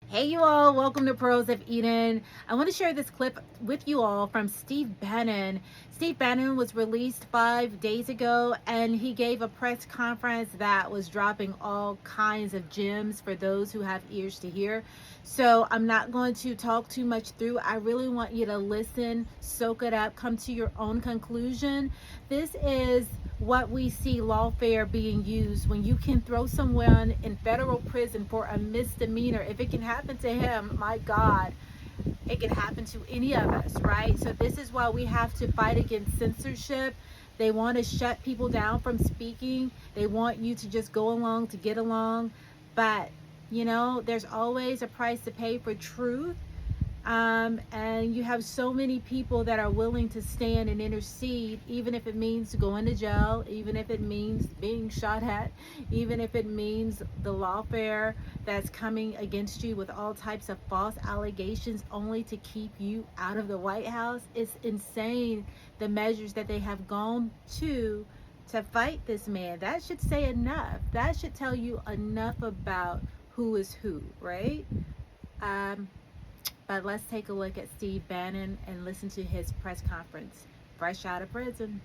Hey you all, welcome to Pearls of Eden. I want to share this clip with you all from Steve Bannon. Steve Bannon was released 5 days ago and he gave a press conference that was dropping all kinds of gems for those who have ears to hear. So I'm not going to talk too much through. I really want you to listen, soak it up, come to your own conclusion. This is what we see lawfare being used when you can throw someone in federal prison for a misdemeanor. If it can happen to him, my God, it can happen to any of us, right? So this is why we have to fight against censorship. They want to shut people down from speaking. They want you to just go along to get along. But, there's always a price to pay for truth. And you have so many people that are willing to stand and intercede, even if it means going to jail, even if it means being shot at, even if it means the lawfare that's coming against you with all types of false allegations only to keep you out of the White House. It's insane the measures that they have gone to fight this man. That should say enough. That should tell you enough about who is who, right? Um, but let's take a look at Steve Bannon and listen to his press conference, fresh out of prison.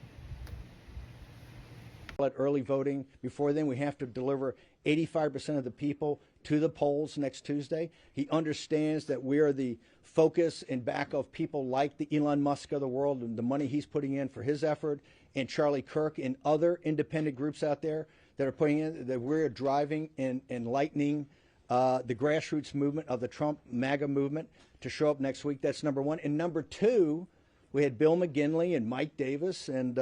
Early voting. Before then, we have to deliver 85% of the people to the polls next Tuesday. He understands that we are the focus and back of people like the Elon Musk of the world and the money he's putting in for his effort, and Charlie Kirk and other independent groups out there that are putting in, that we're driving and enlightening the grassroots movement of the Trump MAGA movement to show up next week. That's number one. And number two, we had Bill McGinley and Mike Davis and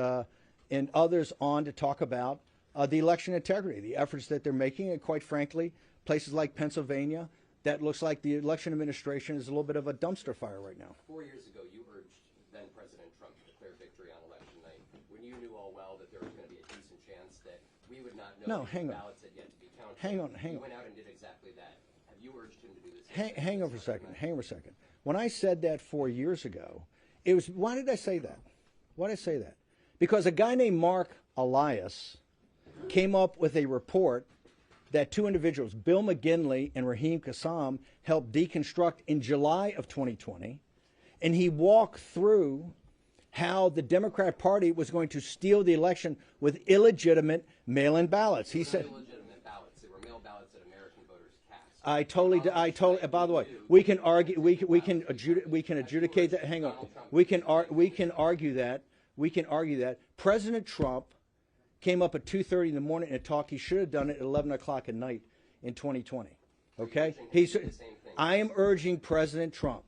others on to talk about the election integrity, the efforts that they're making, and quite frankly, places like Pennsylvania, that looks like the election administration is a little bit of a dumpster fire right now. 4 years ago, you urged then President Trump to declare victory on election night, when you knew all well that there was going to be a decent chance that we would not know if the ballots had yet to be counted. Hang on. He went out and did exactly that. Have you urged him to do this? Hang on for a second. When I said that 4 years ago, it was, why did I say that? Why did I say that? Because a guy named Mark Elias came up with a report that two individuals, Bill McGinley and Raheem Kassam, helped deconstruct in July of 2020. And he walked through how the Democrat Party was going to steal the election with illegitimate mail-in ballots. He said, illegitimate ballots. They were mail ballots that American voters cast. I totally. By the way, we can argue. We can adjudicate that. Hang on. We can argue that. We can argue that President Trump came up at 2:30 in the morning and talked. He should have done it at 11 o'clock at night in 2020. Okay. I am urging President Trump,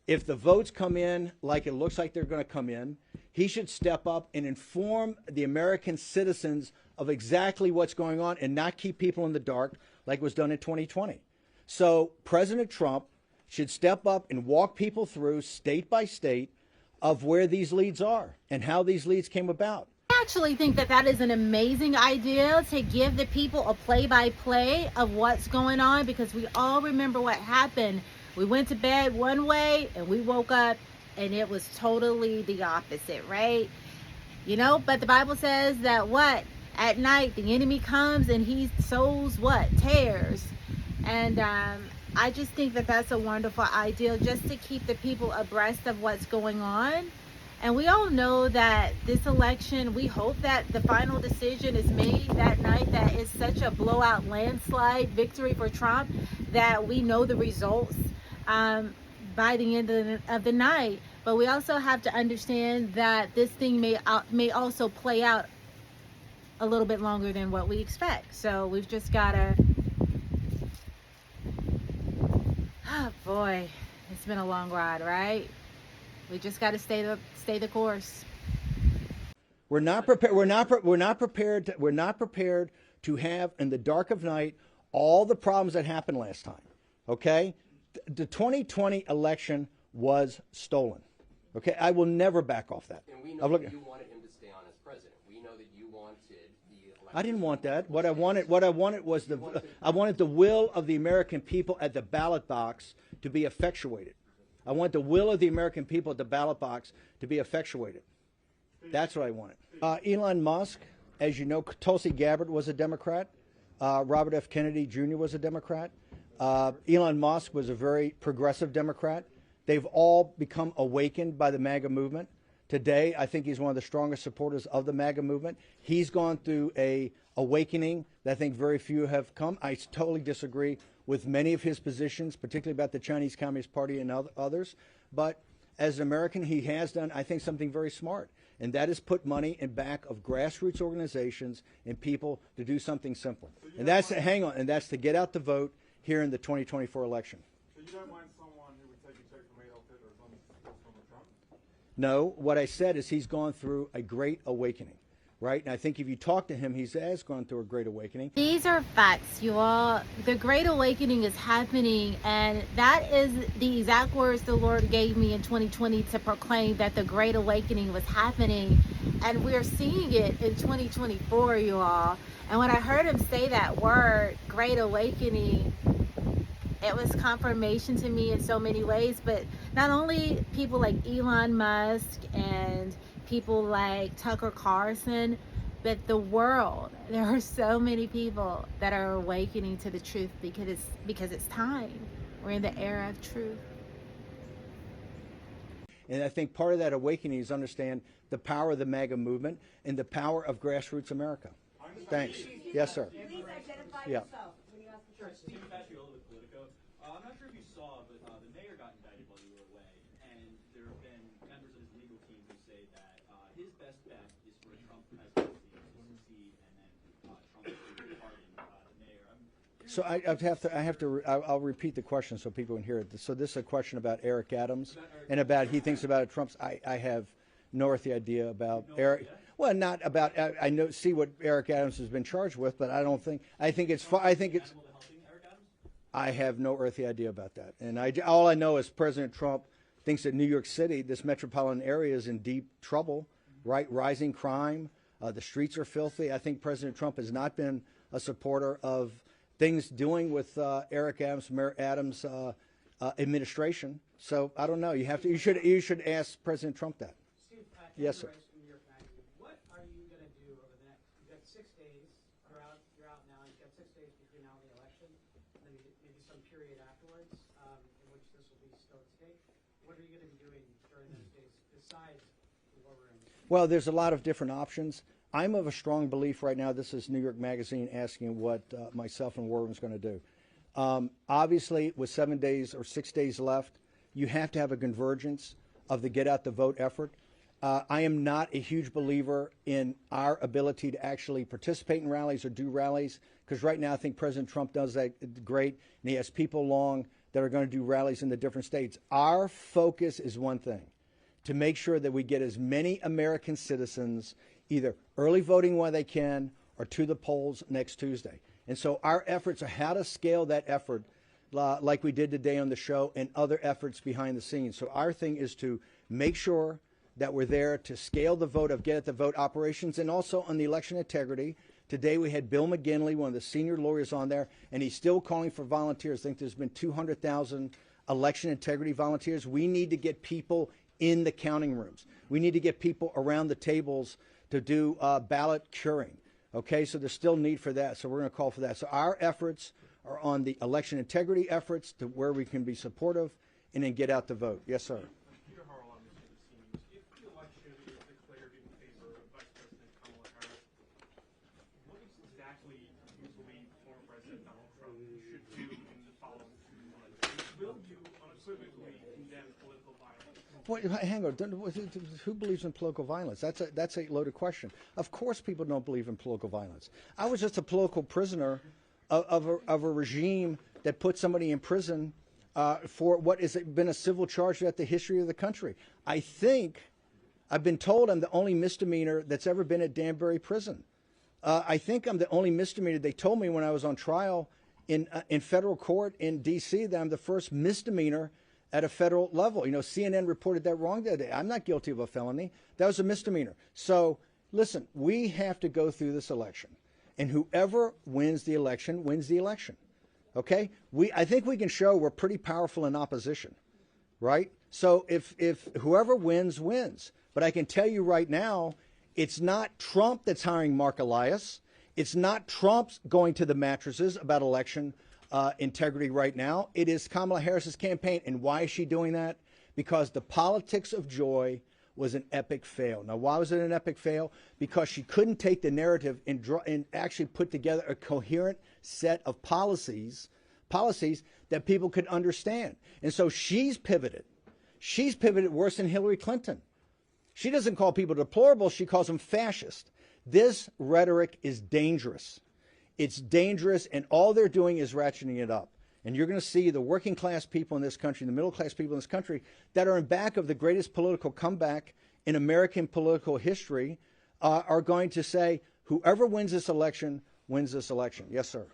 if the votes come in like it looks like they're going to come in, he should step up and inform the American citizens of exactly what's going on and not keep people in the dark like was done in 2020. So President Trump should step up and walk people through state by state of where these leads are and how these leads came about. I actually think that is an amazing idea, to give the people a play-by-play of what's going on, because we all remember what happened. We went to bed one way and we woke up and it was totally the opposite, right? But the Bible says that at night the enemy comes and he sows tares. And I just think that that's a wonderful idea, just to keep the people abreast of what's going on. And we all know that this election, we hope that the final decision is made that night, that is such a blowout landslide victory for Trump, that we know the results by the end of the night. But we also have to understand that this thing may also play out a little bit longer than what we expect. So we've just got to, oh boy, it's been a long ride, right? We just got to stay the course. We're not prepared. We're not prepared to have in the dark of night all the problems that happened last time. Okay, the 2020 election was stolen. Okay, I will never back off that. And we know that you wanted him to stay on as president. We know that you wanted the election. I didn't want that. What I wanted was I wanted the will of the American people at the ballot box to be effectuated. I want the will of the American people at the ballot box to be effectuated. That's what I wanted. Elon Musk, as you know, Tulsi Gabbard was a Democrat. Robert F. Kennedy Jr. was a Democrat. Elon Musk was a very progressive Democrat. They've all become awakened by the MAGA movement. Today, I think he's one of the strongest supporters of the MAGA movement. He's gone through a awakening that I think very few have come. I totally disagree with many of his positions, particularly about the Chinese Communist Party and others. But as an American, he has done, I think, something very smart, and that is put money in back of grassroots organizations and people to do something simple. And that's, and that's to get out the vote here in the 2024 election. So you don't mind someone who would take a check from Adolf Hitler as long as it's from Trump? No, what I said is he's gone through a great awakening, right? And I think if you talk to him, he has gone through a great awakening. These are facts, you all. The great awakening is happening, and that is the exact words the Lord gave me in 2020 to proclaim that the great awakening was happening, and we're seeing it in 2024, you all. And when I heard him say that word, great awakening, it was confirmation to me in so many ways. But not only people like Elon Musk and people like Tucker Carlson, but the world. There are so many people that are awakening to the truth because it's time. We're in the era of truth. And I think part of that awakening is understand the power of the MAGA movement and the power of grassroots America. Thanks. Yes, sir. Please identify Yeah. yourself when you ask the Sure, question. Steve Fasciola with Politico. I'm not sure if you saw, but the mayor got indicted while you were away, and there have been members of his legal team who say that his best bet is for a Trump presidency to succeed, and then Trump to pardon the mayor. So I'll repeat the question so people can hear it. So this is a question about Eric Adams and about he thinks about Trump's. I have no earthly idea about Eric. Well, not about. I know see what Eric Adams has been charged with, but I don't think. I think it's. I have no earthly idea about that, and all I know is President Trump thinks that New York City, this metropolitan area, is in deep trouble. Right, rising crime. The streets are filthy. I think President Trump has not been a supporter of things doing with Eric Adams, Mayor Adams' administration. So I don't know. You should ask President Trump that. Steve, yes, sir. From New York Magazine. What are you going to do over the next? You've got 6 days. You're out now. You've got 6 days between now and the election, and then maybe some period afterwards in which this will be still at stake. What are you going to be doing during those days besides the war room? Well, there's a lot of different options. I'm of a strong belief right now. This is New York Magazine asking what myself and War Room's going to do. Obviously, with 7 days or 6 days left, you have to have a convergence of the get out the vote effort. I am not a huge believer in our ability to actually participate in rallies or do rallies, because right now I think President Trump does that great, and he has people along that are going to do rallies in the different states. Our focus is one thing, to make sure that we get as many American citizens either early voting while they can or to the polls next Tuesday. And so our efforts are how to scale that effort like we did today on the show and other efforts behind the scenes. So our thing is to make sure that we're there to scale the vote of get at the vote operations and also on the election integrity. Today we had Bill McGinley, one of the senior lawyers on there, and he's still calling for volunteers. I think there's been 200,000 election integrity volunteers. We need to get people in the counting rooms. We need to get people around the tables to do ballot curing. Okay, so there's still need for that, so we're going to call for that. So our efforts are on the election integrity efforts to where we can be supportive and then get out the vote. Yes, sir. Peter Harrell on this seems if the election is declared in favor of Vice President Kamala Harris, what exactly do you believe former President Donald Trump should do in the following 2 months? Will you unequivocally condemn political violence? Wait, hang on. Who believes in political violence? That's a loaded question. Of course people don't believe in political violence. I was just a political prisoner of a regime that put somebody in prison for what has been a civil charge throughout the history of the country. I think, I've been told I'm the only misdemeanor that's ever been at Danbury Prison. I think I'm the only misdemeanor. They told me when I was on trial in federal court in D.C. that I'm the first misdemeanor at a federal level. You know, CNN reported that wrong the other day. I'm not guilty of a felony. That was a misdemeanor. So, listen, we have to go through this election. And whoever wins the election wins the election. Okay? I think we can show we're pretty powerful in opposition. Right? So if whoever wins, wins. But I can tell you right now, it's not Trump that's hiring Mark Elias. It's not Trump's going to the mattresses about election integrity right now. It is Kamala Harris's campaign. And why is she doing that? Because the politics of joy was an epic fail. Now, why was it an epic fail? Because she couldn't take the narrative and actually put together a coherent set of policies that people could understand. And so she's pivoted. She's pivoted worse than Hillary Clinton. She doesn't call people deplorable. She calls them fascist. This rhetoric is dangerous. It's dangerous, and all they're doing is ratcheting it up. And you're going to see the working class people in this country, the middle class people in this country, that are in back of the greatest political comeback in American political history, are going to say, whoever wins this election wins this election. Yes, sir.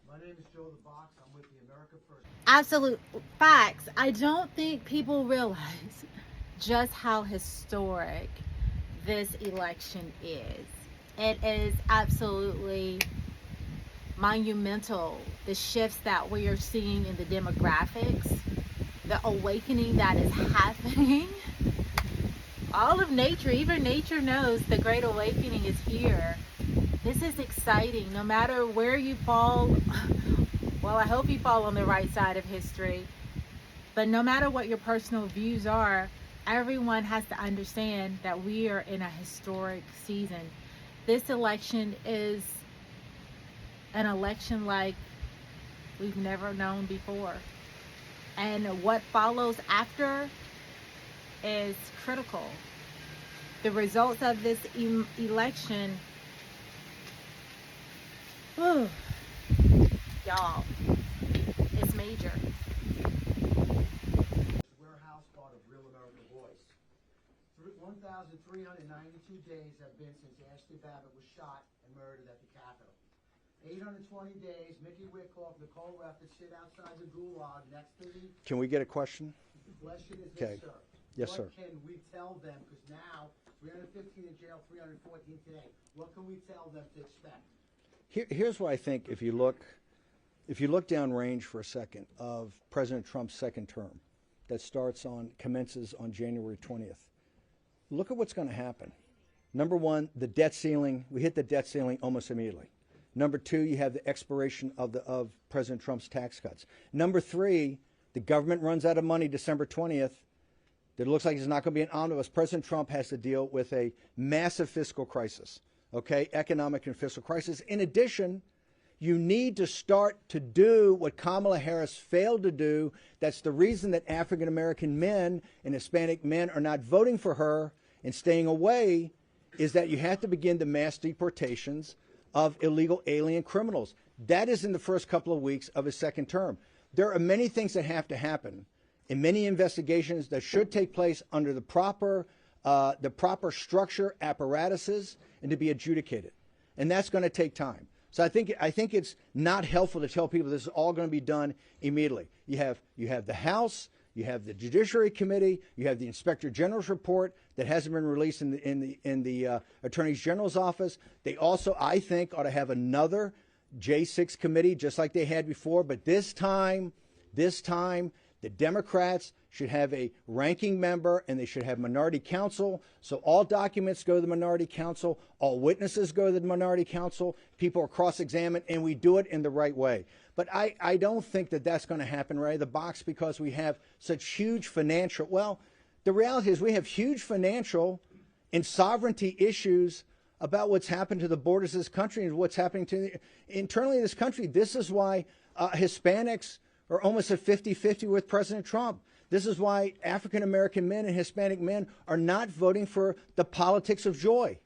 My name is Joe the Box. I'm with the America First. Absolute facts. I don't think people realize just how historic this election is. It is absolutely monumental. The shifts that we are seeing in the demographics, the awakening that is happening. All of nature, even nature knows the great awakening is here. This is exciting. No matter where you fall, well, I hope you fall on the right side of history. But no matter what your personal views are, everyone has to understand that we are in a historic season. This election is an election like we've never known before. And what follows after is critical. The results of this election, whew, y'all, it's major. Warehouse, part of Real America Voice. 1,392 days have been since Ashley Babbitt was shot and murdered at the Capitol. 820 days, Mickey Wickoff, Nicole Reffett sit outside the gulag next to me. Can we get a question? The question is Okay. this, sir. Yes, sir. What can we tell them? Because now, 315 in jail, 314 today. What can we tell them to expect? Here's what I think. If you look downrange for a second of President Trump's second term, that commences on January 20th. Look at what's going to happen. Number one, the debt ceiling. We hit the debt ceiling almost immediately. Number two, you have the expiration of President Trump's tax cuts. Number three, the government runs out of money December 20th. It looks like it's not going to be an omnibus. President Trump has to deal with a massive fiscal crisis, okay, economic and fiscal crisis. In addition, you need to start to do what Kamala Harris failed to do. That's the reason that African American men and Hispanic men are not voting for her and staying away, is that you have to begin the mass deportations of illegal alien criminals. That is in the first couple of weeks of his second term. There are many things that have to happen in many investigations that should take place under the proper structure, apparatuses, and to be adjudicated. And that's going to take time. So I think it's not helpful to tell people this is all going to be done immediately. You have the House, you have the Judiciary Committee, you have the Inspector General's report that hasn't been released in the Attorney General's office. They also, I think, ought to have another J6 committee just like they had before. But this time, the Democrats should have a ranking member and they should have minority counsel. So all documents go to the minority counsel, all witnesses go to the minority counsel, people are cross-examined, and we do it in the right way. But I don't think that that's going to happen right out of the box because we have such huge financial, well, the reality is we have huge financial and sovereignty issues about what's happened to the borders of this country and what's happening to internally in this country. This is why Hispanics are almost at 50-50 with President Trump. This is why African American men and Hispanic men are not voting for the politics of joy.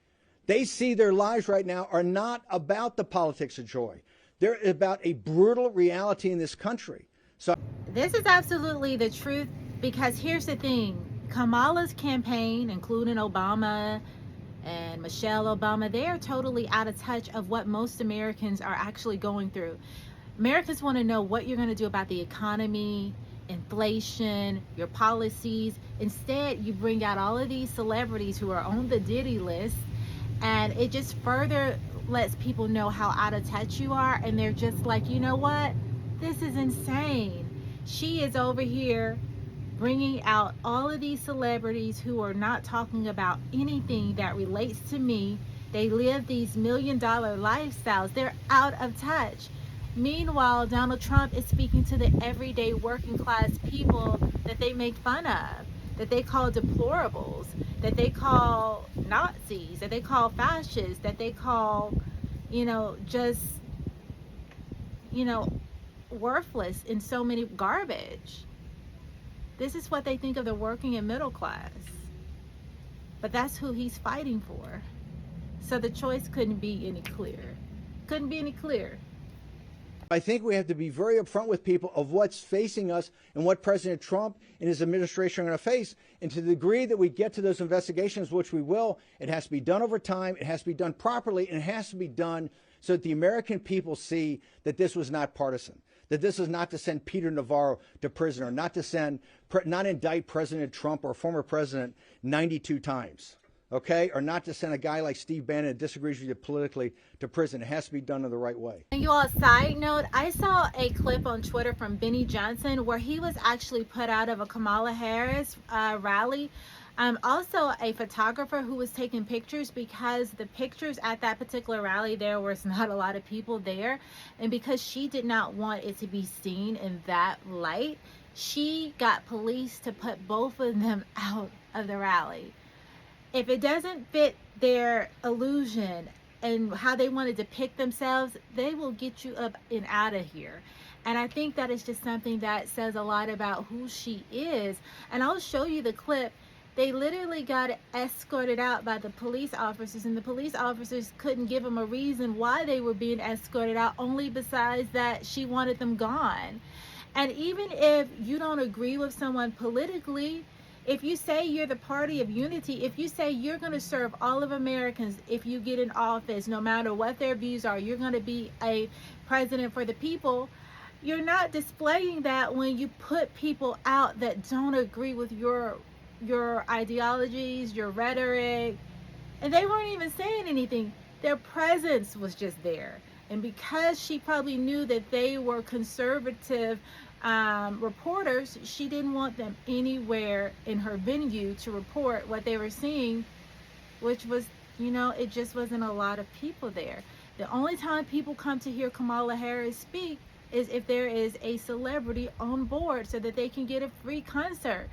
They see their lives right now are not about the politics of joy. They're about a brutal reality in this country. So this is absolutely the truth, because here's the thing. Kamala's campaign, including Obama and Michelle Obama, they are totally out of touch of what most Americans are actually going through. Americans want to know what you're going to do about the economy, inflation, your policies. Instead, you bring out all of these celebrities who are on the Diddy list, and it just further lets people know how out of touch you are, and they're just like, you know what? This is insane. She is over here bringing out all of these celebrities who are not talking about anything that relates to me. They live these $1 million lifestyles. They're out of touch. Meanwhile, Donald Trump is speaking to the everyday working class people that they make fun of, that they call deplorables, that they call Nazis, that they call fascists, that they call, just, you know, worthless in so many garbage. This is what they think of the working and middle class. But that's who he's fighting for. So the choice couldn't be any clearer. Couldn't be any clearer. I think we have to be very upfront with people of what's facing us and what President Trump and his administration are going to face. And to the degree that we get to those investigations, which we will, it has to be done over time, it has to be done properly, and it has to be done so that the American people see that this was not partisan, that this is not to send Peter Navarro to prison, or not to not indict President Trump or former president 92 times. Okay, or not to send a guy like Steve Bannon that disagrees with you politically to prison. It has to be done in the right way. And you all, side note, I saw a clip on Twitter from Benny Johnson where he was actually put out of a Kamala Harris rally. Also a photographer who was taking pictures, because the pictures at that particular rally, there was not a lot of people there. And because she did not want it to be seen in that light, she got police to put both of them out of the rally. If it doesn't fit their illusion and how they want to depict themselves, they will get you up and out of here. And I think that is just something that says a lot about who she is. And I'll show you the clip. They literally got escorted out by the police officers, and the police officers couldn't give them a reason why they were being escorted out, only besides that she wanted them gone. And even if you don't agree with someone politically, if you say you're the party of unity, if you say you're going to serve all of Americans, if you get in office, no matter what their views are, you're going to be a president for the people, you're not displaying that when you put people out that don't agree with your ideologies, your rhetoric. And they weren't even saying anything. Their presence was just there. And because she probably knew that they were conservative reporters, she didn't want them anywhere in her venue to report what they were seeing, which was, it just wasn't a lot of people there. The only time people come to hear Kamala Harris speak is if there is a celebrity on board so that they can get a free concert.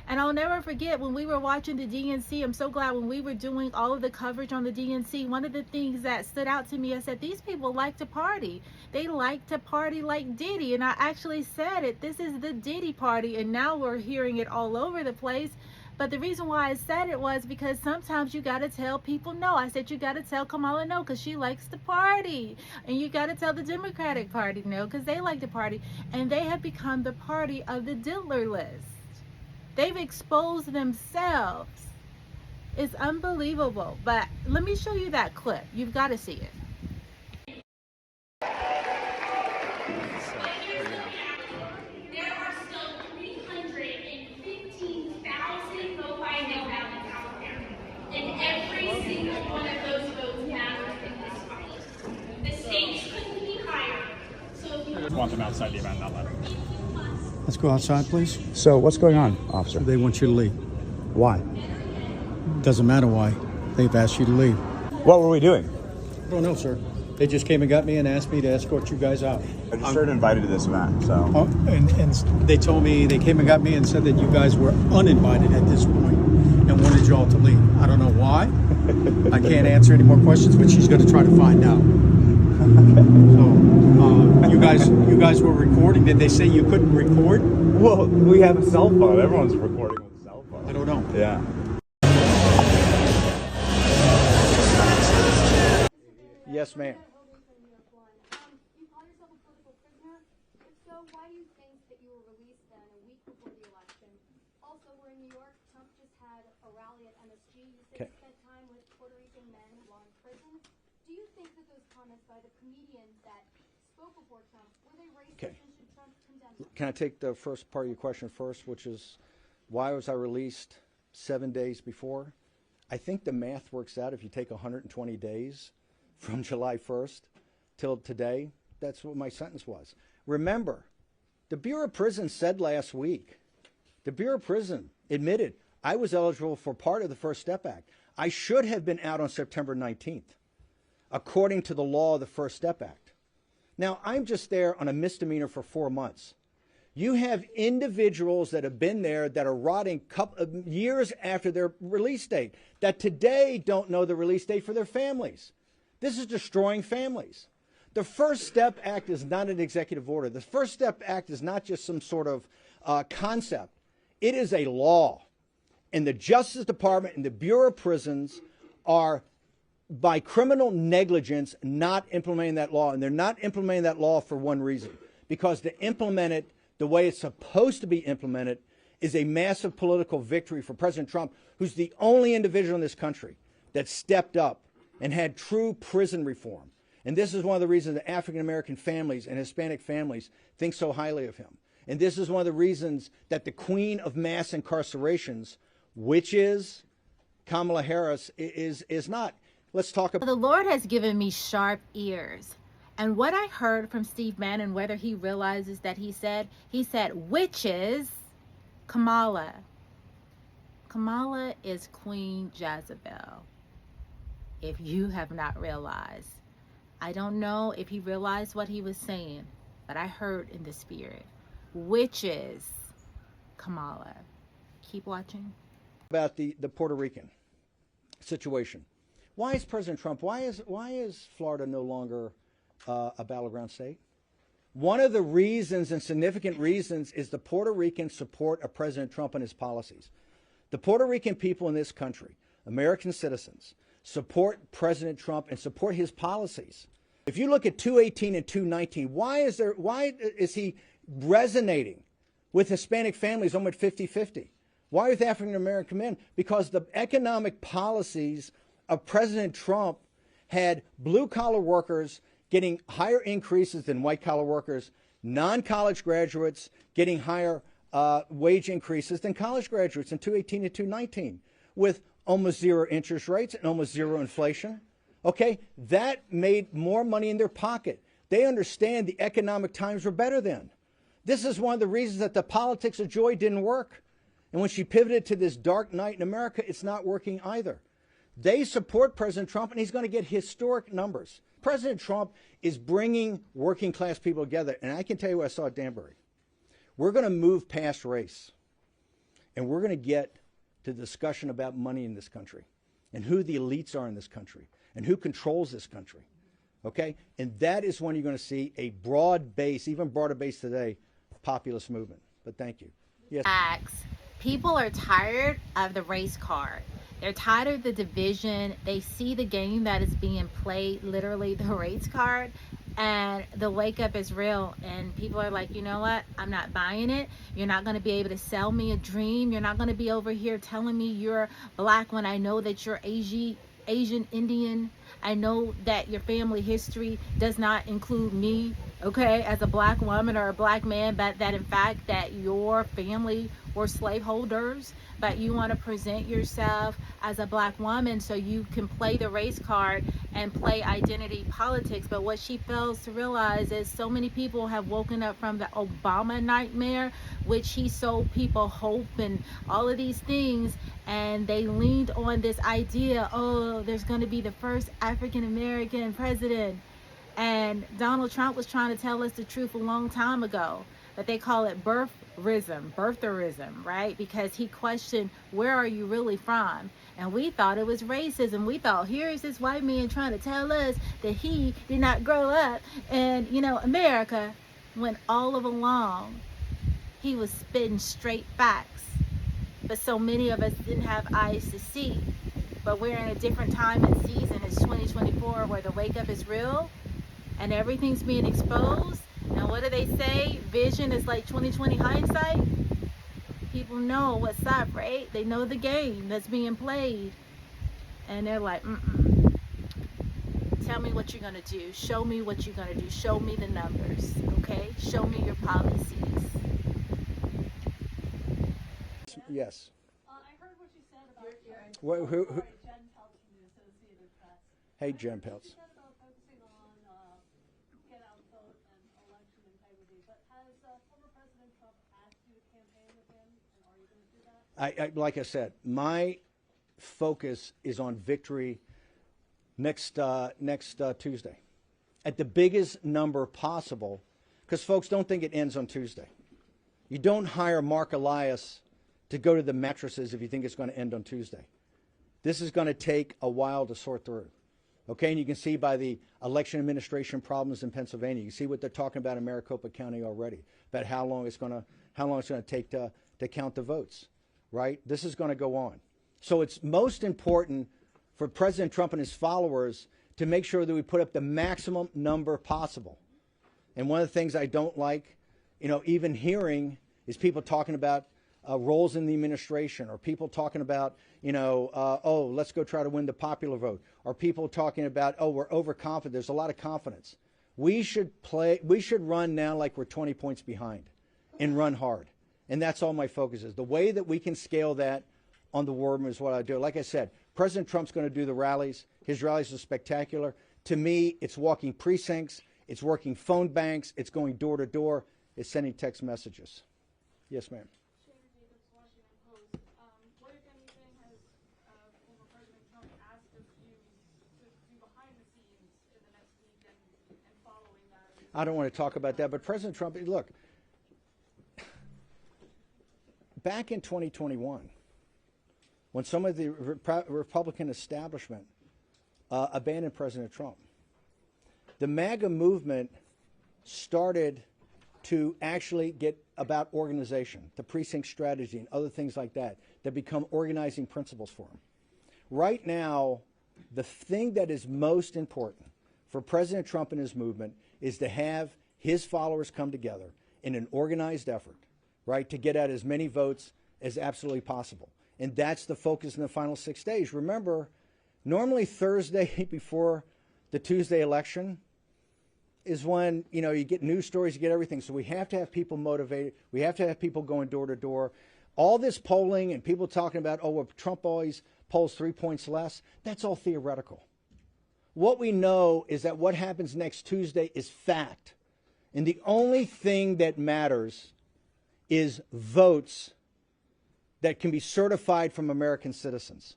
And I'll never forget when we were watching the DNC, I'm so glad when we were doing all of the coverage on the DNC, one of the things that stood out to me, I said, these people like to party. They like to party like Diddy. And I actually said it, this is the Diddy party. And now we're hearing it all over the place. But the reason why I said it was because sometimes you got to tell people no. I said you got to tell Kamala no because she likes to party. And you got to tell the Democratic Party no because they like to party. And they have become the party of the diddler list. They've exposed themselves. It's unbelievable. But let me show you that clip. You've got to see it. There are still 315,000 vote by mail ballots out there. And every single one of those votes matters in this fight. The stakes couldn't be higher. So if you I just want them outside the event, not let them. Let's go outside, please. So what's going on, officer? They want you to leave. Why? Doesn't matter why. They've asked you to leave. What were we doing? I don't know, sir. They just came and got me and asked me to escort you guys out. Registered and invited to this event, so. And they told me, they came and got me and said that you guys were uninvited at this point and wanted y'all to leave. I don't know why. I can't answer any more questions, but she's going to try to find out. So, you guys were recording. Did they say you couldn't record? Well, we have a cell phone. Everyone's recording with a cell phone. I don't know. Yeah. Yes, ma'am. You call yourself a political prisoner? If so, why do you think that you were released then a week before the election? Also, we're in New York. Trump just had a rally at MSG. You said you spent time with Puerto Rican men while in prison. Do you think that those comments by the comedian that spoke before Trump, were they racist, and should Trump condemn them? Can I take the first part of your question first, which is why was I released 7 days before? I think the math works out. If you take 120 days from July 1st till today, that's what my sentence was. Remember, the Bureau of Prisons said last week, the Bureau of Prison admitted I was eligible for part of the First Step Act. I should have been out on September 19th, according to the law of the First Step Act. Now, I'm just there on a misdemeanor for 4 months. You have individuals that have been there that are rotting years after their release date, that today don't know the release date for their families. This is destroying families. The First Step Act is not an executive order. The First Step Act is not just some sort of concept. It is a law. And the Justice Department and the Bureau of Prisons are, by criminal negligence, not implementing that law. And they're not implementing that law for one reason. Because to implement it the way it's supposed to be implemented is a massive political victory for President Trump, who's the only individual in this country that stepped up and had true prison reform. And this is one of the reasons that African-American families and Hispanic families think so highly of him. And this is one of the reasons that the queen of mass incarcerations, which is Kamala Harris, is not. Let's talk about. The Lord has given me sharp ears. And what I heard from Steve Bannon, whether he realizes that he said, witches, Kamala. Kamala is Queen Jezebel. If you have not realized. I don't know if he realized what he was saying, but I heard in the spirit. Witches, Kamala. Keep watching. About the Puerto Rican situation. Why is President Trump, why is Florida no longer a battleground state? One of the reasons, and significant reasons, is the Puerto Rican support of President Trump and his policies. The Puerto Rican people in this country, American citizens, support President Trump and support his policies. If you look at 218 and 219, why is he resonating with Hispanic families almost 50-50? Why with African American men? Because the economic policies of President Trump had blue-collar workers getting higher increases than white-collar workers, non-college graduates getting higher wage increases than college graduates in 218 and 219, with almost zero interest rates and almost zero inflation. Okay, that made more money in their pocket. They understand the economic times were better then. This is one of the reasons that the politics of joy didn't work. And when she pivoted to this dark night in America, it's not working either. They support President Trump, and he's going to get historic numbers. President Trump is bringing working class people together. And I can tell you what I saw at Danbury. We're going to move past race, and we're going to get to the discussion about money in this country and who the elites are in this country and who controls this country. Okay? And that is when you're going to see a broad base, even broader base today, populist movement. But thank you. Yes. People are tired of the race card. They're tired of the division. They see the game that is being played, literally the race card, and the wake up is real. And people are like, you know what? I'm not buying it. You're not going to be able to sell me a dream. You're not going to be over here telling me you're black when I know that you're Asian Indian. I know that your family history does not include me, okay, as a black woman or a black man, but that in fact that your family were slaveholders, but you want to present yourself as a black woman so you can play the race card and play identity politics. But what she fails to realize is so many people have woken up from the Obama nightmare, which he sold people hope and all of these things, and they leaned on this idea, oh, there's going to be the first African American president. And Donald Trump was trying to tell us the truth a long time ago, but they call it birtherism, right? Because he questioned, where are you really from? And we thought it was racism. We thought, here is this white man trying to tell us that he did not grow up in, America, when all of along he was spitting straight facts. But so many of us didn't have eyes to see. But we're in a different time and season. It's 2024 where the wake up is real and everything's being exposed. And what do they say? Vision is like 2020 hindsight. People know what's up, right? They know the game that's being played. And they're like, tell me what you're going to do. Show me what you're going to do. Show me the numbers, okay? Show me your policies. Yes. I heard what you said about Jen Peltz from the Associated Press. Hey, Jen Peltz. You said about focusing on get out vote and election integrity, but has former President Trump asked you to campaign with him, and are you going to do that? Like I said, my focus is on victory next Tuesday. at the biggest number possible, because folks, don't think it ends on Tuesday. You don't hire Mark Elias to go to the mattresses if you think it's going to end on Tuesday. This is going to take a while to sort through. Okay, and you can see by the election administration problems in Pennsylvania. You see what they're talking about in Maricopa County already, about how long it's going to take to count the votes, right? This is going to go on. So it's most important for President Trump and his followers to make sure that we put up the maximum number possible. And one of the things I don't like, even hearing, is people talking about roles in the administration, or people talking about, oh, let's go try to win the popular vote, or people talking about, oh, we're overconfident. There's a lot of confidence. We should run now like we're 20 points behind and run hard. And that's all my focus is. The way that we can scale that on the war room is what I do. Like I said, President Trump's going to do the rallies. His rallies are spectacular. To me, it's walking precincts. It's working phone banks. It's going door to door. It's sending text messages. Yes, ma'am. I don't want to talk about that, but President Trump, look, back in 2021, when some of the Republican establishment abandoned President Trump, the MAGA movement started to actually get about organization, the precinct strategy, and other things like that become organizing principles for him. Right now, the thing that is most important for President Trump and his movement is to have his followers come together in an organized effort, right, to get out as many votes as absolutely possible. And that's the focus in the final 6 days. Remember, normally Thursday before the Tuesday election is when, you get news stories, you get everything. So we have to have people motivated. We have to have people going door to door. All this polling and people talking about, oh, well, Trump always polls 3 points less, that's all theoretical. What we know is that what happens next Tuesday is fact. And the only thing that matters is votes that can be certified from American citizens.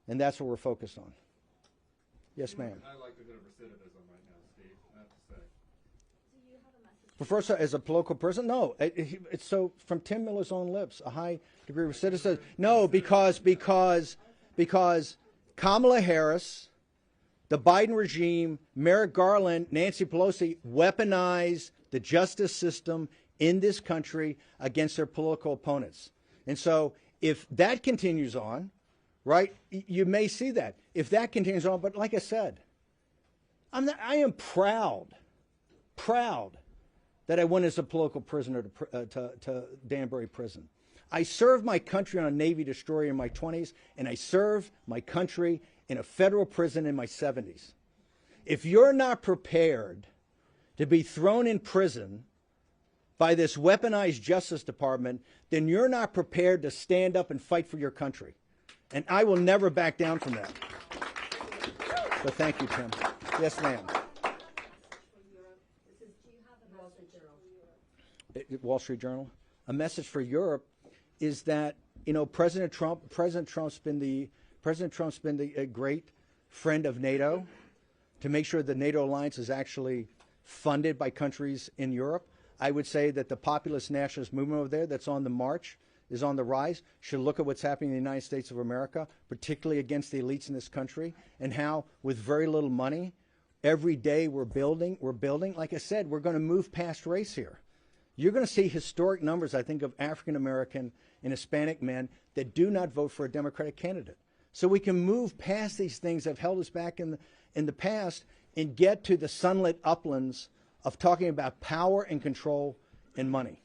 And that's what we're focused on. Yes, ma'am. I like a bit of recidivism right now, Steve, I have to say. Do you have a message? But first, as a political person, no. It's so from Tim Miller's own lips, a high degree of recidivism. No, because Kamala Harris, the Biden regime, Merrick Garland, Nancy Pelosi weaponize the justice system in this country against their political opponents. And so if that continues on, right, you may see that. If that continues on, but like I said, I am proud that I went as a political prisoner to Danbury Prison. I served my country on a Navy destroyer in my 20s, and I served my country in a federal prison in my 70s. If you're not prepared to be thrown in prison by this weaponized Justice Department, then you're not prepared to stand up and fight for your country. And I will never back down from that. So thank you, Tim. Yes, ma'am. Wall Street Journal. A message for Europe is that, President Trump's been a great friend of NATO to make sure the NATO alliance is actually funded by countries in Europe. I would say that the populist nationalist movement over there that's on the march, is on the rise, should look at what's happening in the United States of America, particularly against the elites in this country, and how with very little money, every day we're building. Like I said, we're going to move past race here. You're going to see historic numbers, I think, of African American and Hispanic men that do not vote for a Democratic candidate. So we can move past these things that have held us back in the past and get to the sunlit uplands of talking about power and control and money.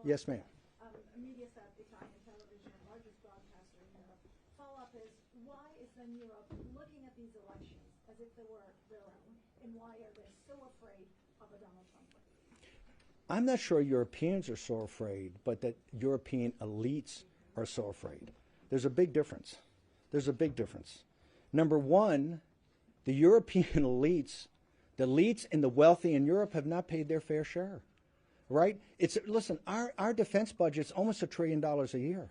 Yes, ma'am. Mediaset, Italian television, largest broadcaster in Europe. Follow-up is, why is then Europe looking at these elections as if they were their own, and why are they so afraid of a Donald Trump win? I'm not sure Europeans are so afraid, but that European elites are so afraid. There's a big difference. Number one, the European elites, the elites and the wealthy in Europe have not paid their fair share. Right? Listen, our defense budget's almost $1 trillion a year.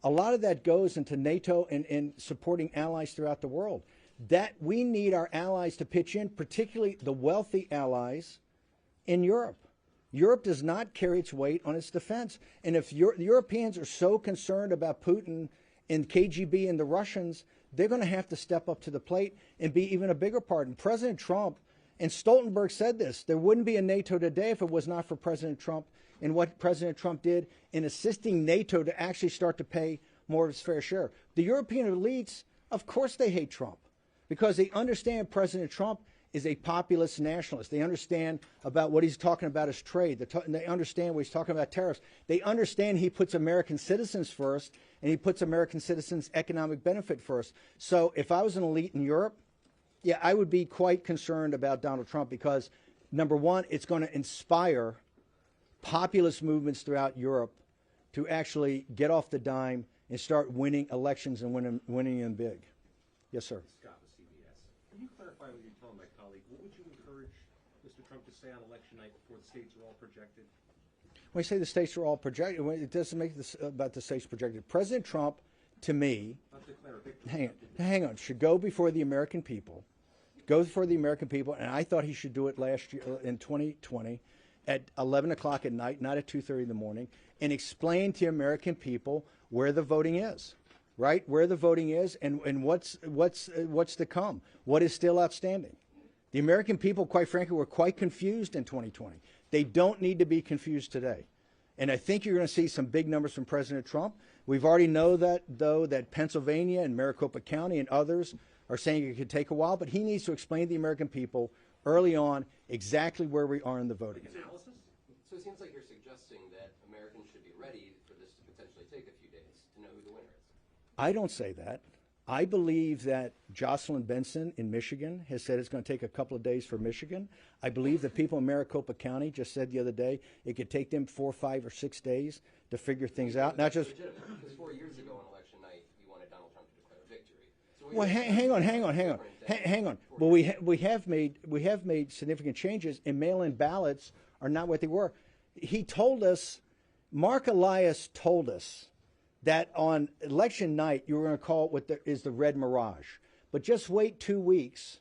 A lot of that goes into NATO and supporting allies throughout the world. that we need our allies to pitch in, particularly the wealthy allies in Europe. Europe does not carry its weight on its defense. And if the Europeans are so concerned about Putin and KGB and the Russians, they're going to have to step up to the plate and be even a bigger part. And President Trump, and Stoltenberg said this, there wouldn't be a NATO today if it was not for President Trump and what President Trump did in assisting NATO to actually start to pay more of its fair share. The European elites, of course they hate Trump because they understand President Trump is a populist nationalist. They understand about what he's talking about is trade. They understand what he's talking about tariffs. They understand he puts American citizens first, and he puts American citizens' economic benefit first. So if I was an elite in Europe, yeah, I would be quite concerned about Donald Trump because, number one, it's going to inspire populist movements throughout Europe to actually get off the dime and start winning elections and winning them big. Yes, sir. Scott with CBS. Can you clarify what you're telling my colleague? What would you encourage Mr. Trump to say on election night before the states are all projected? When you say the states are all projected, it doesn't make this about the states projected. President Trump, to me, hang on, should go before the American people, and I thought he should do it last year in 2020 at 11 o'clock at night, not at 2:30 in the morning, and explain to American people where the voting is. Right, where the voting is and what's to come, what is still outstanding. The American people, quite frankly, were quite confused in 2020. They don't need to be confused today. And I think you're going to see some big numbers from President Trump. We've already know that, though, that Pennsylvania and Maricopa County and others are saying it could take a while, but he needs to explain to the American people early on exactly where we are in the voting. So it seems like you're suggesting that Americans should be ready for this to potentially take a few days to know who the winner is. I don't say that. I believe that Jocelyn Benson in Michigan has said it's going to take a couple of days for Michigan. I believe the people in Maricopa County just said the other day it could take them 4, 5, or 6 days to figure things out. Not just because 4 years ago on election night, you wanted Donald Trump to declare victory. So well, hang on. Well, we have made significant changes, and mail-in ballots are not what they were. He told us, Mark Elias told us, that on election night you were going to call it what is the red mirage. But just wait 2 weeks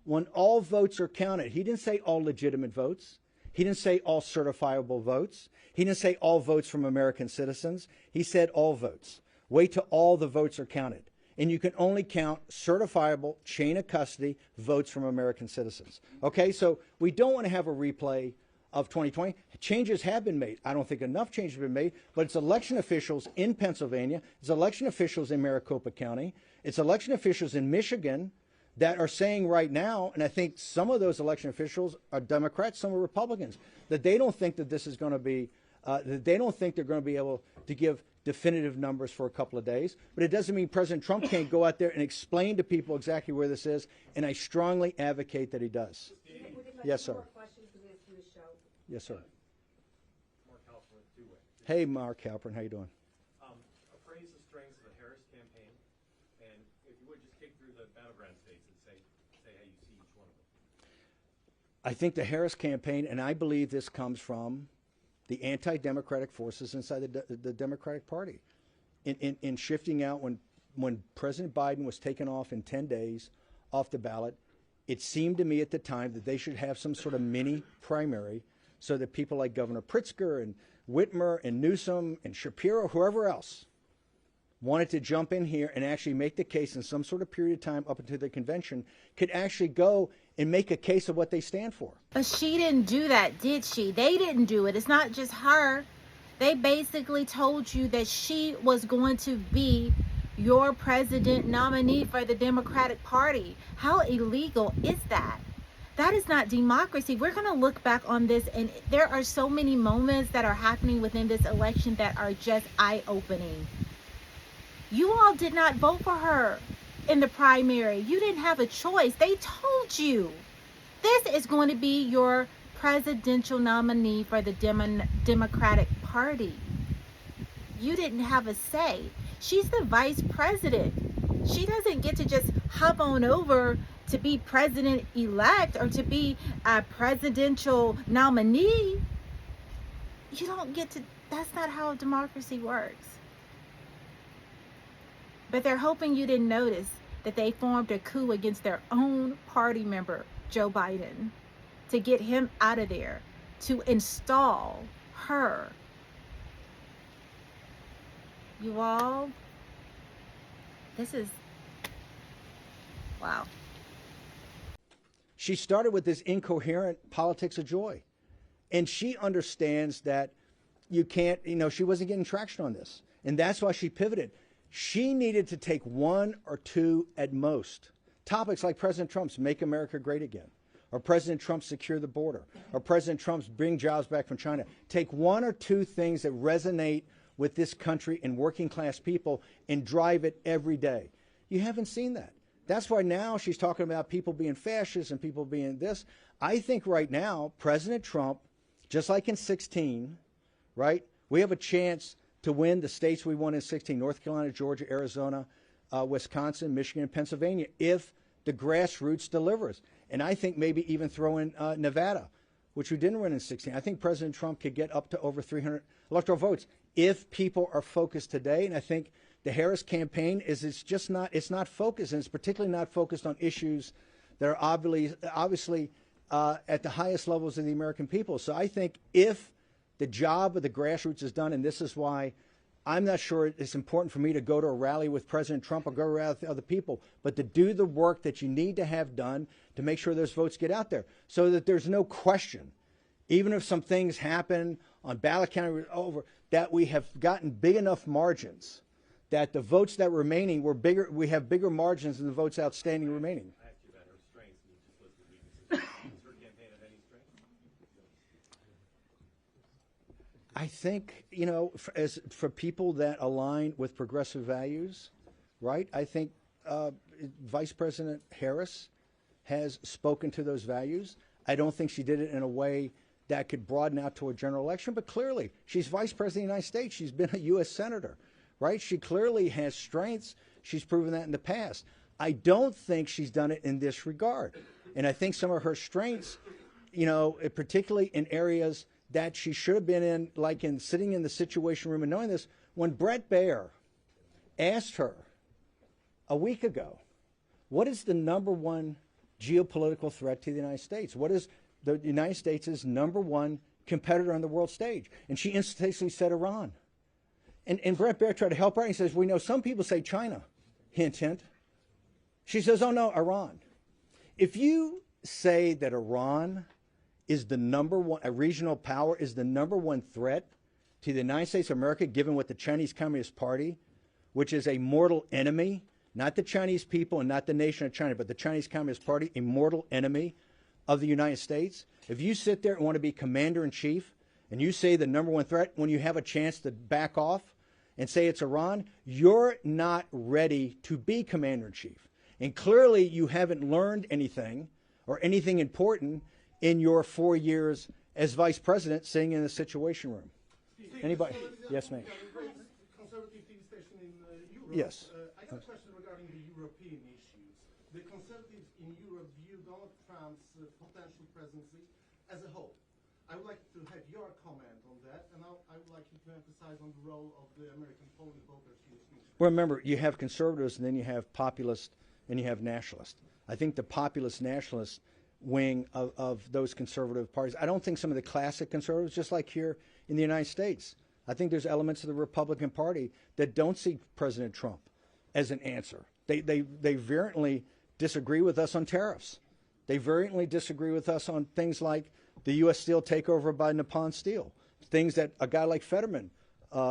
when all votes are counted. He didn't say all legitimate votes. He didn't say all certifiable votes. He didn't say all votes from American citizens. He said all votes. Wait till all the votes are counted. And you can only count certifiable chain of custody votes from American citizens. Okay, so we don't want to have a replay of 2020. Changes have been made. I don't think enough changes have been made, but it's election officials in Pennsylvania, it's election officials in Maricopa County, it's election officials in Michigan that are saying right now, and I think some of those election officials are Democrats, some are Republicans, that they don't think that this is going to be, that they don't think they're going to be able to give definitive numbers for a couple of days. But it doesn't mean President Trump can't go out there and explain to people exactly where this is, and I strongly advocate that he does. Yes, sir. Yes, sir. Mark Halpern with Two-Way. Hey, Mark Halpern, how you doing? Appraise the strengths of the Harris campaign, and if you would, just kick through the battleground states and say how you see each one of them. I think the Harris campaign, and I believe this comes from the anti-democratic forces inside the Democratic Party, in shifting out when President Biden was taken off in 10 days off the ballot. It seemed to me at the time that they should have some sort of mini primary so that people like Governor Pritzker and Whitmer and Newsom and Shapiro, whoever else, wanted to jump in here and actually make the case in some sort of period of time up until the convention, could actually go and make a case of what they stand for. But she didn't do that, did she? They didn't do it. It's not just her. They basically told you that she was going to be your president nominee for the Democratic Party. How illegal is that? That is not democracy. We're going to look back on this, and there are so many moments that are happening within this election that are just eye-opening. You all did not vote for her in the primary. You didn't have a choice. They told you this is going to be your presidential nominee for the Democratic Party. You didn't have a say. She's the vice president. She doesn't get to just hop on over to be president-elect or to be a presidential nominee. You don't get to, that's not how democracy works. But they're hoping you didn't notice. that they formed a coup against their own party member, Joe Biden, to get him out of there, to install her. You all, this is, wow. She started with this incoherent politics of joy. And she understands that you can't, she wasn't getting traction on this. And that's why she pivoted. She needed to take one or two at most topics like President Trump's Make America Great Again, or President Trump's Secure the Border, or President Trump's Bring Jobs Back from China. Take one or two things that resonate with this country and working class people and drive it every day. You haven't seen that. That's why now she's talking about people being fascists and people being this. I think right now, President Trump, just like in 16, right, we have a chance to win the states we won in 16, North Carolina, Georgia, Arizona, Wisconsin, Michigan, and Pennsylvania, if the grassroots delivers. And I think maybe even throw in Nevada, which we didn't win in 16. I think President Trump could get up to over 300 electoral votes if people are focused today. And I think the Harris campaign it's not focused, and it's particularly not focused on issues that are obviously at the highest levels of the American people. So I think if the job of the grassroots is done, and this is why I'm not sure it's important for me to go to a rally with President Trump or go to a rally with other people, but to do the work that you need to have done to make sure those votes get out there so that there's no question, even if some things happen on ballot counting over, that we have gotten big enough margins that the votes that remaining were bigger. We have bigger margins than the votes outstanding remaining. I asked you about her strengths, and you just listed weaknesses. Does her campaign have any strengths? I think, for people that align with progressive values, right? I think Vice President Harris has spoken to those values. I don't think she did it in a way that could broaden out to a general election, but clearly she's Vice President of the United States. She's been a U.S. Senator, right? She clearly has strengths. She's proven that in the past. I don't think she's done it in this regard. And I think some of her strengths, particularly in areas that she should have been in, like in sitting in the Situation Room and knowing this, when Bret Baier asked her a week ago, what is the number one geopolitical threat to the United States? What is the United States' number one competitor on the world stage? And she instantaneously said Iran. And Bret Baier tried to help her. And he says, we know some people say China. Hint, hint. She says, oh, no, Iran. If you say that Iran is the number one, a regional power is the number one threat to the United States of America, given what the Chinese Communist Party, which is a mortal enemy, not the Chinese people and not the nation of China, but the Chinese Communist Party, a mortal enemy of the United States. If you sit there and want to be commander-in-chief and you say the number one threat when you have a chance to back off and say it's Iran, you're not ready to be commander-in-chief. And clearly you haven't learned anything or anything important in your 4 years as vice president sitting in the Situation Room. Anybody? Yes, ma'am. Conservative TV station in Europe. Yes. I got a question regarding the European issues. The conservatives in Europe view Donald Trump's potential presidency as a whole. I would like to have your comment on that, and I would like you to emphasize on the role of the American polling voters in this issue. Well, remember, you have conservatives, and then you have populists, and you have nationalists. I think the populist nationalist wing of those conservative parties, I don't think some of the classic conservatives, just like here in the United States, I think there's elements of the Republican Party that don't see President Trump as an answer. They vehemently disagree with us on tariffs. They vehemently disagree with us on things like the U.S. Steel takeover by Nippon Steel, things that a guy like Fetterman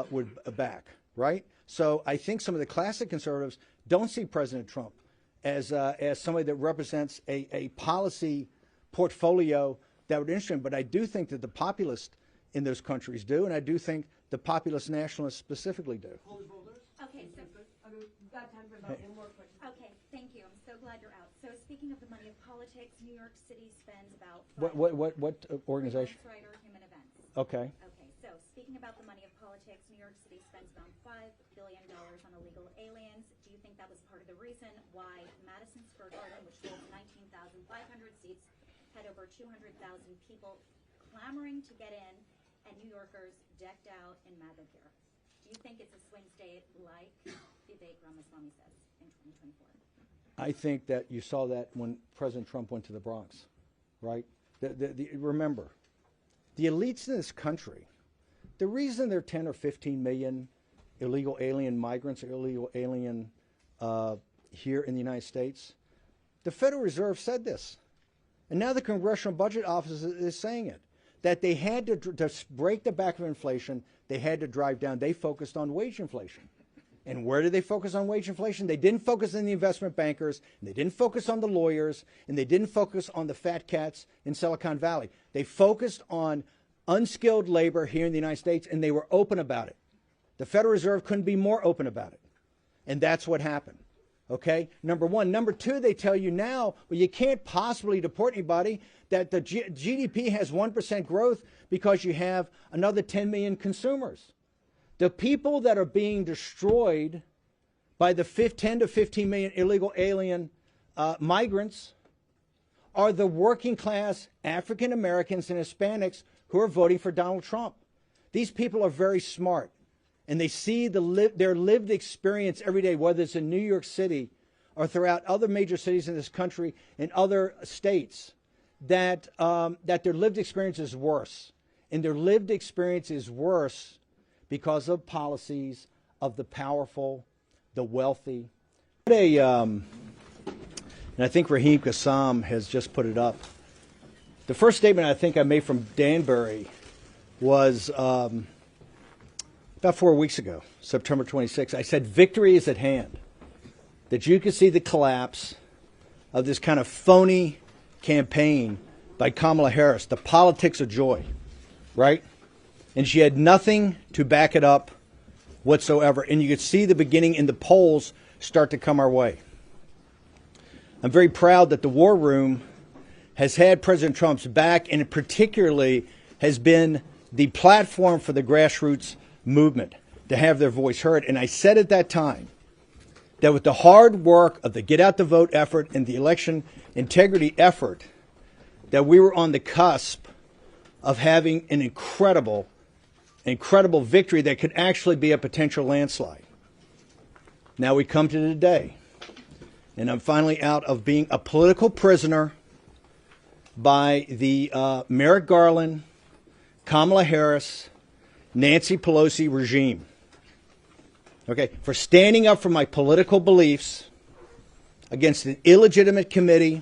would back, right? So I think some of the classic conservatives don't see President Trump as somebody that represents a policy portfolio that would interest him. But I do think that the populists in those countries do, and I do think the populist nationalists specifically do. Okay, so we've got time for about one more question. Okay, thank you. I'm so glad you're out. So speaking of the money of politics, New York City spends about What organization? Writer Human Events. Okay. Okay, so speaking about the money of politics, New York City spends around $5 billion on illegal aliens. Do you think that was part of the reason why Madison Square Garden, which holds 19,500 seats, had over 200,000 people clamoring to get in, and New Yorkers decked out in MAGA gear? Do Do you think it's a swing state like Vivek Ramaswamy says in 2024? I think that you saw that when President Trump went to the Bronx, right? Remember, the elites in this country, the reason there are 10 or 15 million illegal alien migrants or illegal alien here in the United States, the Federal Reserve said this. And now the Congressional Budget Office is saying it, that they had to break the back of inflation, they had to drive down. They focused on wage inflation. And where did they focus on wage inflation? They didn't focus on the investment bankers, and they didn't focus on the lawyers, and they didn't focus on the fat cats in Silicon Valley. They focused on unskilled labor here in the United States, and they were open about it. The Federal Reserve couldn't be more open about it. And that's what happened. Okay, number one. Number two, they tell you now, well, you can't possibly deport anybody, that the GDP has 1% growth because you have another 10 million consumers. The people that are being destroyed by the 10 to 15 million illegal alien migrants are the working class African Americans and Hispanics who are voting for Donald Trump. These people are very smart. And they see their lived experience every day, whether it's in New York City or throughout other major cities in this country and other states, that their lived experience is worse. And their lived experience is worse because of policies of the powerful, the wealthy. And I think Raheem Kassam has just put it up. The first statement I think I made from Danbury was about 4 weeks ago, September 26th. I said victory is at hand. That you could see the collapse of this kind of phony campaign by Kamala Harris, the politics of joy, right? And she had nothing to back it up whatsoever. And you could see the beginning in the polls start to come our way. I'm very proud that the War Room has had President Trump's back, and particularly has been the platform for the grassroots movement to have their voice heard. And I said at that time that with the hard work of the Get Out the Vote effort and the election integrity effort, that we were on the cusp of having an incredible victory that could actually be a potential landslide. Now we come to today, and I'm finally out of being a political prisoner by the Merrick Garland, Kamala Harris, Nancy Pelosi regime. Okay, for standing up for my political beliefs against an illegitimate committee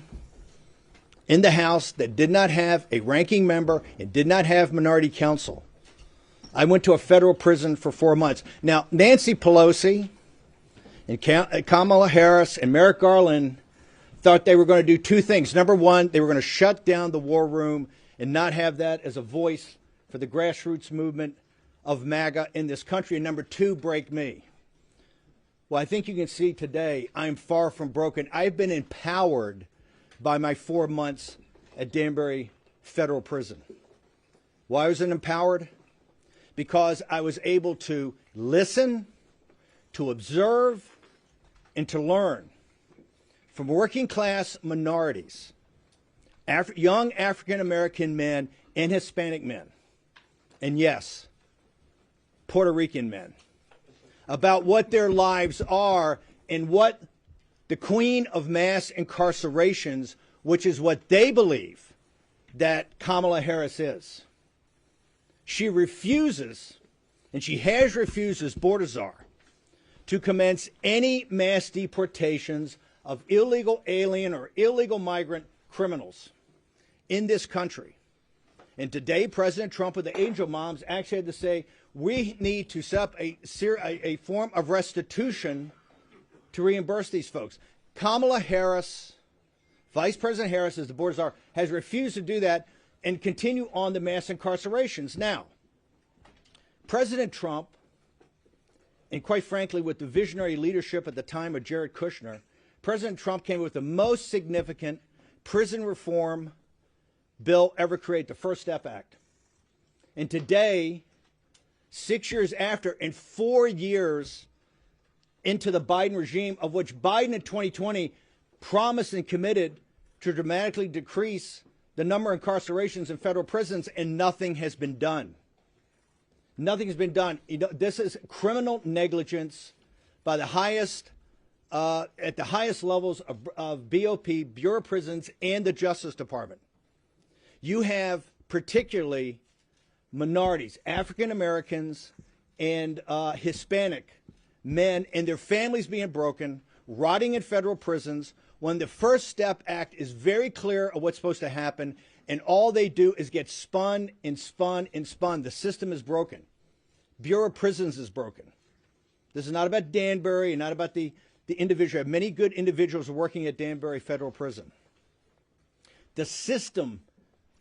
in the House that did not have a ranking member and did not have minority counsel. I went to a federal prison for 4 months. Now, Nancy Pelosi and Kamala Harris and Merrick Garland thought they were going to do two things. Number one, they were going to shut down the War Room and not have that as a voice for the grassroots movement of MAGA in this country. And number two, break me. Well, I think you can see today I'm far from broken. I've been empowered by my 4 months at Danbury Federal Prison. Why was I empowered? Because I was able to listen, to observe, and to learn from working class minorities, young African American men and Hispanic men, and yes, Puerto Rican men, about what their lives are and what the queen of mass incarcerations, which is what they believe that Kamala Harris is. She refuses, and she has refused as border czar, to commence any mass deportations of illegal alien or illegal migrant criminals in this country. And today, President Trump with the angel moms actually had to say, we need to set up a form of restitution to reimburse these folks. Kamala Harris, Vice President Harris, as the border czar, has refused to do that and continue on the mass incarcerations. Now, President Trump, and quite frankly, with the visionary leadership at the time of Jared Kushner, President Trump came with the most significant prison reform bill ever created, the First Step Act. And today, 6 years after, and 4 years into the Biden regime, of which Biden in 2020 promised and committed to dramatically decrease the number of incarcerations in federal prisons, and nothing has been done. Nothing's been done. You know, this is criminal negligence by the highest, at the highest levels of BOP, Bureau of Prisons, and the Justice Department. You have particularly minorities, African Americans, and Hispanic men and their families being broken, rotting in federal prisons, when the First Step Act is very clear of what's supposed to happen, and all they do is get spun and spun and spun. The system is broken. Bureau of Prisons is broken. This is not about Danbury and not about the individual. I have many good individuals working at Danbury Federal Prison. The system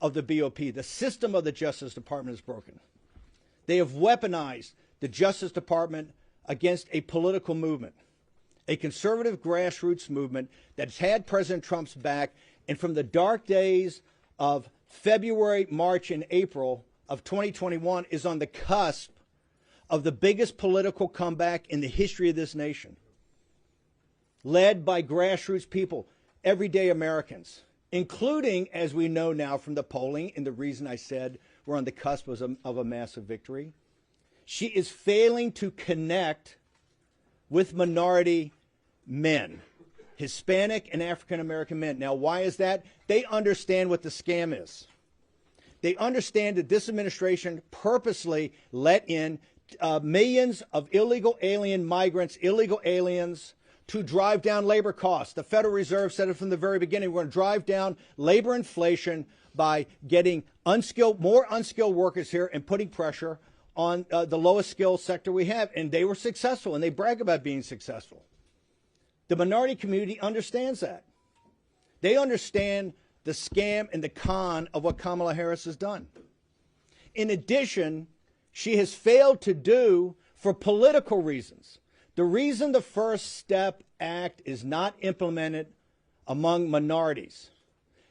of the BOP, the system of the Justice Department is broken. They have weaponized the Justice Department against a political movement, a conservative grassroots movement that's had President Trump's back, and from the dark days of February, March, and April of 2021 is on the cusp of the biggest political comeback in the history of this nation, led by grassroots people, everyday Americans, including, as we know now from the polling, and the reason I said we're on the cusp of a massive victory. She is failing to connect with minority men, Hispanic and African American men. Now, why is that? They understand what the scam is. They understand that this administration purposely let in millions of illegal alien migrants, illegal aliens, to drive down labor costs. The Federal Reserve said it from the very beginning. We're going to drive down labor inflation by getting more unskilled workers here and putting pressure on the lowest skill sector we have. And they were successful, and they brag about being successful. The minority community understands that. They understand the scam and the con of what Kamala Harris has done. In addition, she has failed to do, for political reasons. The reason the First Step Act is not implemented among minorities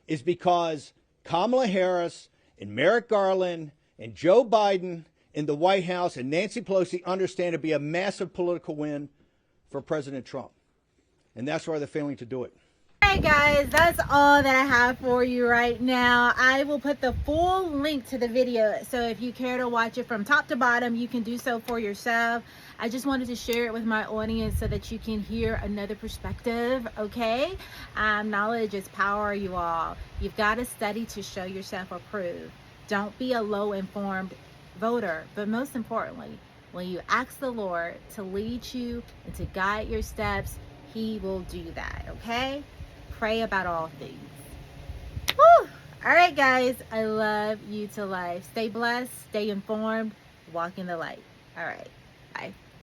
is because Kamala Harris and Merrick Garland and Joe Biden in the White House and Nancy Pelosi understand it'd be a massive political win for President Trump. And that's why they're failing to do it. All right, guys, that's all that I have for you right now. I will put the full link to the video, so if you care to watch it from top to bottom, you can do so for yourself. I just wanted to share it with my audience so that you can hear another perspective, okay? Knowledge is power, you all. You've got to study to show yourself approved. Don't be a low-informed voter, but most importantly, when you ask the Lord to lead you and to guide your steps, He will do that, okay? Pray about all things. Woo! All right, guys, I love you to life. Stay blessed, stay informed, walk in the light. All right, bye.